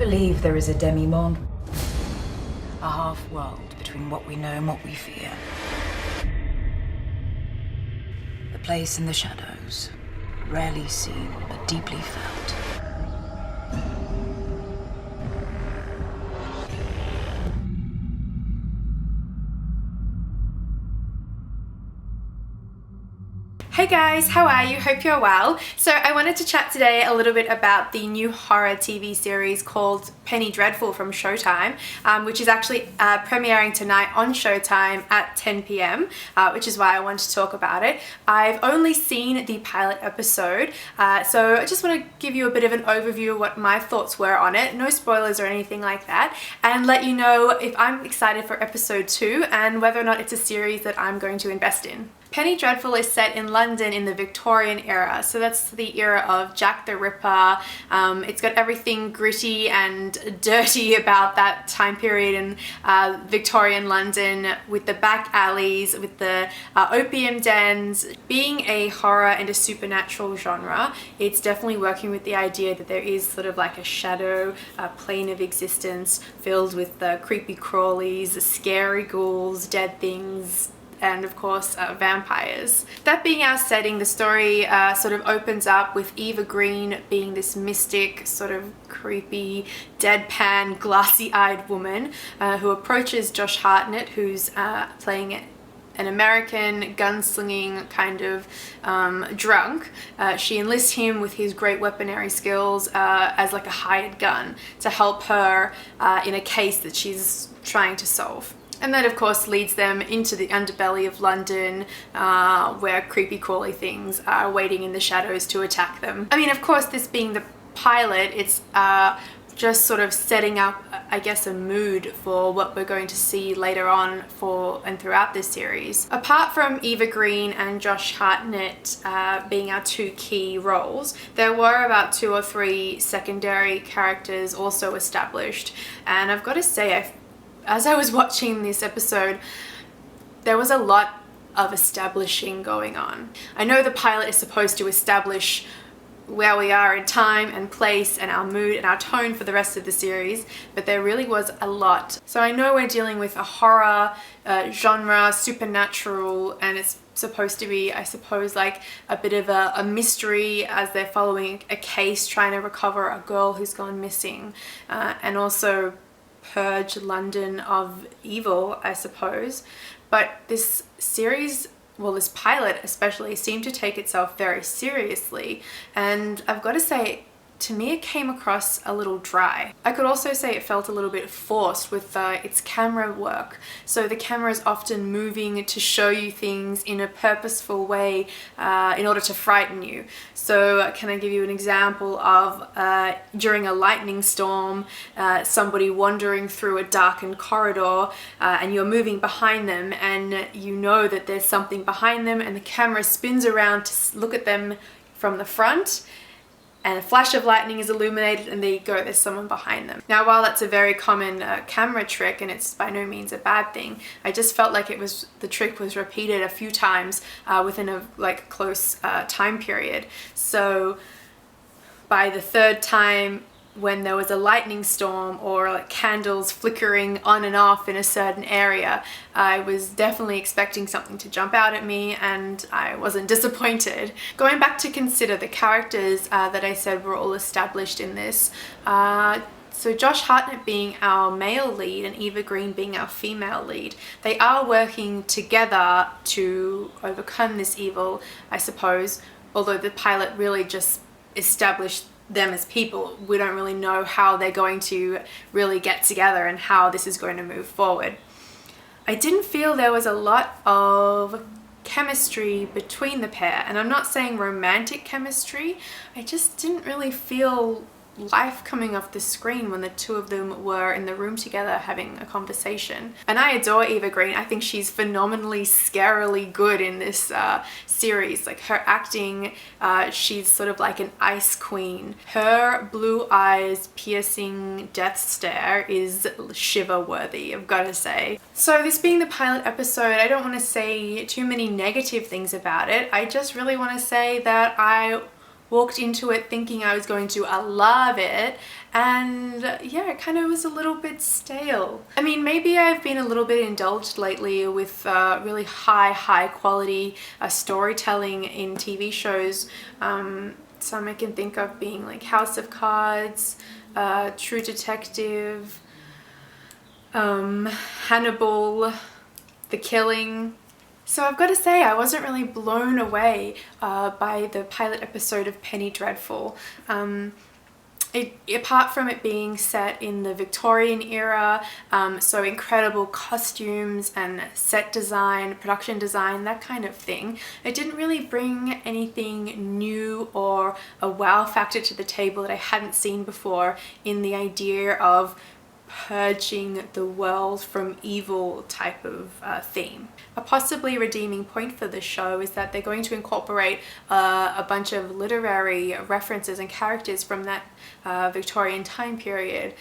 believe there is a demi-monde, a half-world between what we know and what we fear. A place in the shadows, rarely seen but deeply felt. Hey guys, how are you? Hope you're well. So I wanted to chat today a little bit about the new horror TV series called Penny Dreadful from Showtime, which is actually premiering tonight on Showtime at 10 p.m, which is why I wanted to talk about it. I've only seen the pilot episode, so I just want to give you a bit of an overview of what my thoughts were on it. No spoilers or anything like that, and let you know if I'm excited for episode 2 and whether or not it's a series that I'm going to invest in. Penny Dreadful is set in London in the Victorian era, so that's the era of Jack the Ripper. It's got everything gritty and dirty about that time period in Victorian London, with the back alleys, with the opium dens. Being a horror and a supernatural genre, it's definitely working with the idea that there is sort of like a shadow plane of existence filled with the creepy crawlies, scary ghouls, dead things, and of course vampires. That being our setting, the story sort of opens up with Eva Green being this mystic, sort of creepy, deadpan, glassy-eyed woman who approaches Josh Hartnett, who's playing an American gunslinging kind of drunk. She enlists him with his great weaponry skills as like a hired gun to help her in a case that she's trying to solve. And that of course leads them into the underbelly of London, where creepy crawly things are waiting in the shadows to attack them. I mean, of course, this being the pilot, it's just sort of setting up, I guess, a mood for what we're going to see later on for and throughout this series. Apart from Eva Green and Josh Hartnett being our two key roles, there were about 2 or 3 secondary characters also established, and I've got to say, as I was watching this episode, there was a lot of establishing going on. I know the pilot is supposed to establish where we are in time and place and our mood and our tone for the rest of the series, but there really was a lot. So I know we're dealing with a horror genre, supernatural, and it's supposed to be, I suppose, like a bit of a mystery as they're following a case trying to recover a girl who's gone missing, and also purge London of evil, I suppose. But this series, well, this pilot especially, seemed to take itself very seriously, and I've got to say, to me it came across a little dry. I could also say it felt a little bit forced with its camera work. So the camera is often moving to show you things in a purposeful way in order to frighten you. So can I give you an example of during a lightning storm, somebody wandering through a darkened corridor, and you're moving behind them and you know that there's something behind them, and the camera spins around to look at them from the front, and a flash of lightning is illuminated, and there you go, there's someone behind them. Now, while that's a very common camera trick, and it's by no means a bad thing, I just felt like the trick was repeated a few times within a close time period. So by the 3rd time, when there was a lightning storm or like candles flickering on and off in a certain area, I was definitely expecting something to jump out at me, and I wasn't disappointed. Going back to consider the characters that I said were all established in this, so Josh Hartnett being our male lead and Eva Green being our female lead, they are working together to overcome this evil, I suppose, although the pilot really just established them as people. We don't really know how they're going to really get together and how this is going to move forward. I didn't feel there was a lot of chemistry between the pair, and I'm not saying romantic chemistry. I just didn't really feel life coming off the screen when the two of them were in the room together having a conversation. And I adore Eva Green. I think she's phenomenally scarily good in this series. Like, her acting, she's sort of like an ice queen. Her blue eyes piercing death stare is shiver worthy, I've got to say. So this being the pilot episode, I don't want to say too many negative things about it. I just really want to say that I walked into it thinking I was going to love it, and yeah, it kind of was a little bit stale. I mean, maybe I've been a little bit indulged lately with really high quality storytelling in TV shows. Some I can think of being like House of Cards, True Detective, Hannibal, The Killing. So I've got to say, I wasn't really blown away by the pilot episode of Penny Dreadful. Apart from it being set in the Victorian era, so incredible costumes and set design, production design, that kind of thing, it didn't really bring anything new or a wow factor to the table that I hadn't seen before in the idea of purging the world from evil type of theme. A possibly redeeming point for this show is that they're going to incorporate a bunch of literary references and characters from that Victorian time period.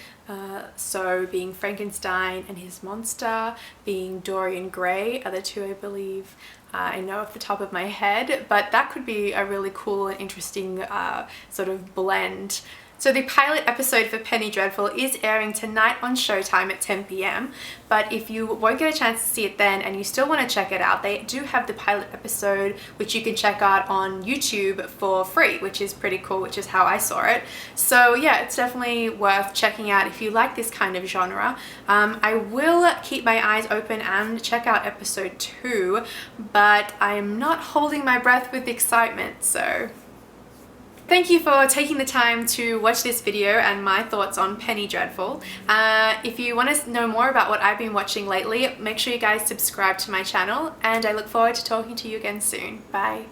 So being Frankenstein and his monster, being Dorian Gray, are the two I believe I know off the top of my head, but that could be a really cool and interesting sort of blend. So the pilot episode for Penny Dreadful is airing tonight on Showtime at 10 p.m. But if you won't get a chance to see it then and you still want to check it out, they do have the pilot episode which you can check out on YouTube for free, which is pretty cool, which is how I saw it. So yeah, it's definitely worth checking out if you like this kind of genre. I will keep my eyes open and check out episode 2, but I'm not holding my breath with excitement, so... Thank you for taking the time to watch this video and my thoughts on Penny Dreadful. If you want to know more about what I've been watching lately, make sure you guys subscribe to my channel, and I look forward to talking to you again soon. Bye.